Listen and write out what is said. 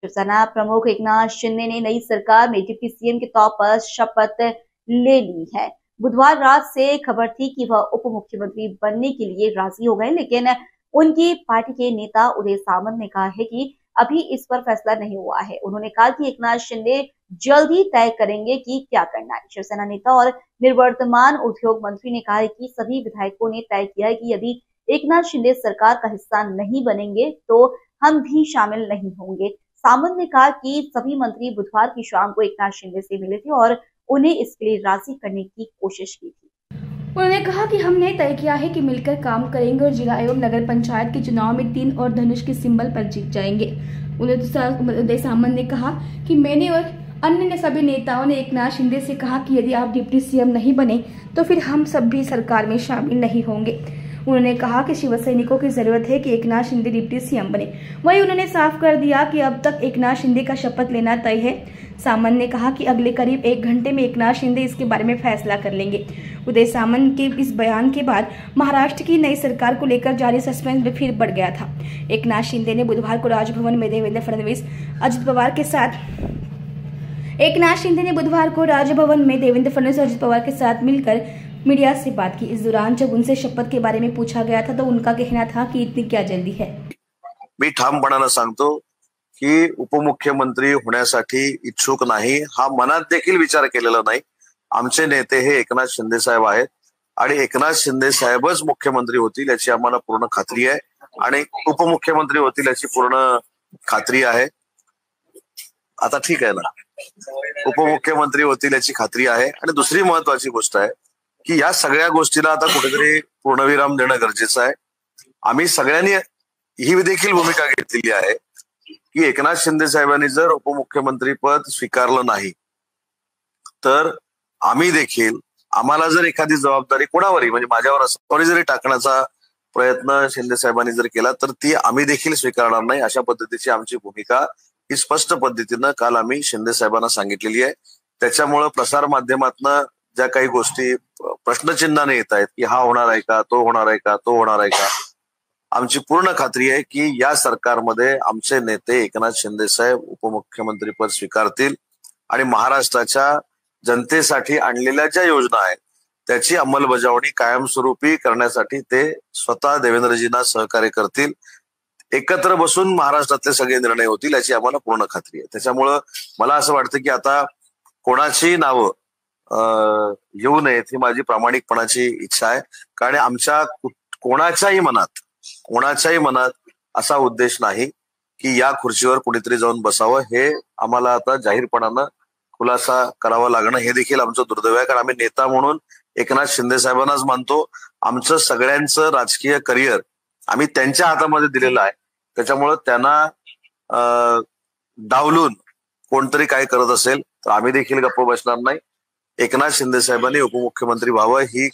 शिवसेना प्रमुख एकनाथ शिंदे ने नई सरकार में डिप्टी सीएम के तौर पर शपथ ले ली है। बुधवार रात से खबर थी कि वह उप मुख्यमंत्री बनने के लिए राजी हो गए, लेकिन उनकी पार्टी के नेता उदय सामंत ने कहा है कि अभी इस पर फैसला नहीं हुआ है। उन्होंने कहा कि एकनाथ शिंदे जल्द ही तय करेंगे कि क्या करना है। शिवसेना नेता और निवर्तमान उद्योग मंत्री ने कहा है कि सभी विधायकों ने तय किया है कि यदि एकनाथ शिंदे सरकार का हिस्सा नहीं बनेंगे तो हम भी शामिल नहीं होंगे। सामंत ने कहा कि सभी मंत्री बुधवार की शाम को एकनाथ शिंदे से मिले थे और उन्हें इसके लिए राजी करने की कोशिश की थी। उन्होंने कहा कि हमने तय किया है कि मिलकर काम करेंगे और जिला एवं नगर पंचायत के चुनाव में 3 और धनुष के सिंबल पर जीत जाएंगे। उदय सामंत ने कहा कि मैंने और अन्य सभी नेताओं ने एकनाथ शिंदे से कहा कि यदि आप डिप्टी सीएम नहीं बने तो फिर हम सब भी सरकार में शामिल नहीं होंगे। उन्होंने कहा कि शिव सैनिकों की जरूरत है कि एकनाथ शिंदे डिप्टी सीएम बने। वहीं उन्होंने साफ कर दिया कि अब तक एकनाथ शिंदे का शपथ लेना तय है। सामंत ने कहा कि अगले करीब 1 घंटे में एकनाथ शिंदे इसके बारे में फैसला कर लेंगे। उदय सामंत के इस बयान के बाद महाराष्ट्र की नई सरकार को लेकर जारी सस्पेंस फिर बढ़ गया था। एकनाथ शिंदे ने बुधवार को राजभवन में देवेंद्र फडणवीस अजित पवार के साथ मिलकर मीडिया से बात की। इस दौरान जब उनसे शपथ के बारे में पूछा गया था तो उनका कहना था कि इतनी क्या जल्दी है। मी ठामपणाने सांगतो की उपमुख्यमंत्री होण्यासाठी इच्छुक नाही, हा मनात देखील विचार केलेला नाही। आमचे नेते हे एकनाथ शिंदे साहेब आहेत आणि एकनाथ शिंदे साहेबच मुख्यमंत्री होतील याची आम्हाला पूर्ण खात्री आहे आणि उपमुख्यमंत्री होतील याची पूर्ण खात्री आहे। आता ठीक आहे ना, उपमुख्यमंत्री होतील याची खात्री आहे। आणि दुसरी महत्वाची गोष्ट आहे की या सगळ्या गोष्टीला आता कुठेतरी पूर्णविराम देणं गरजेचं आहे। आम्ही सगळ्यांनी ही देखील भूमिका घेतलेली आहे की एकनाथ शिंदे साहेबांनी जर उपमुख्यमंत्री पद स्वीकारलं नाही तर आम्ही देखील, आम्हाला जर एखादी जबाबदारी कोणावरही म्हणजे माझ्यावर असं कोणी जरी टाकण्याचा प्रयत्न शिंदे साहेबांनी जर केला तर ती आम्ही देखील स्वीकारणार नाही। अशा पद्धतीची आमची भूमिका ही स्पष्ट पद्धतीनं काल आम्ही शिंदे साहेबांना सांगितलेली आहे। त्याच्यामुळे प्रसार माध्यमातनं ज्या काही गोष्टी प्रश्नचिन्हाने येत आहेत की हा होणार आहे का, तो होणार आहे का, तो होणार आहे का, आमची पूर्ण खात्री आहे की या सरकारमध्ये आमचे नेते एकनाथ शिंदे साहेब उपमुख्यमंत्री पद स्वीकारतील आणि महाराष्ट्राच्या जनतेसाठी आणलेल्या ज्या योजना आहेत त्याची अंमलबजावणी कायमस्वरूपी करण्यासाठी ते स्वतः देवेंद्रजींना सहकार्य करतील। एकत्र बसून महाराष्ट्रातले सगळे निर्णय होतील याची आम्हाला पूर्ण खात्री आहे। त्याच्यामुळे मला असं वाटतं की आता कोणाची नावं येऊ नयेत ही माझी प्रामाणिकपणाची इच्छा आहे। कारण आमच्या कोणाच्याही मनात असा उद्देश नाही की या खुर्चीवर कुणीतरी जाऊन बसावं। हे आम्हाला आता जाहीरपणानं खुलासा करावा लागणं हे देखील आमचं दुर्दैव आहे। कारण आम्ही नेता म्हणून एकनाथ शिंदे साहेबांनाच मानतो। आमचं सगळ्यांचं राजकीय करिअर आम्ही त्यांच्या हातामध्ये दिलेलं आहे। त्याच्यामुळे त्यांना डावलून कोणतरी काय करत असेल तर आम्ही देखील गप्प बसणार नाही। एकनाथ शिंदे साहेबांनी उपमुख्यमंत्री व्हावं ही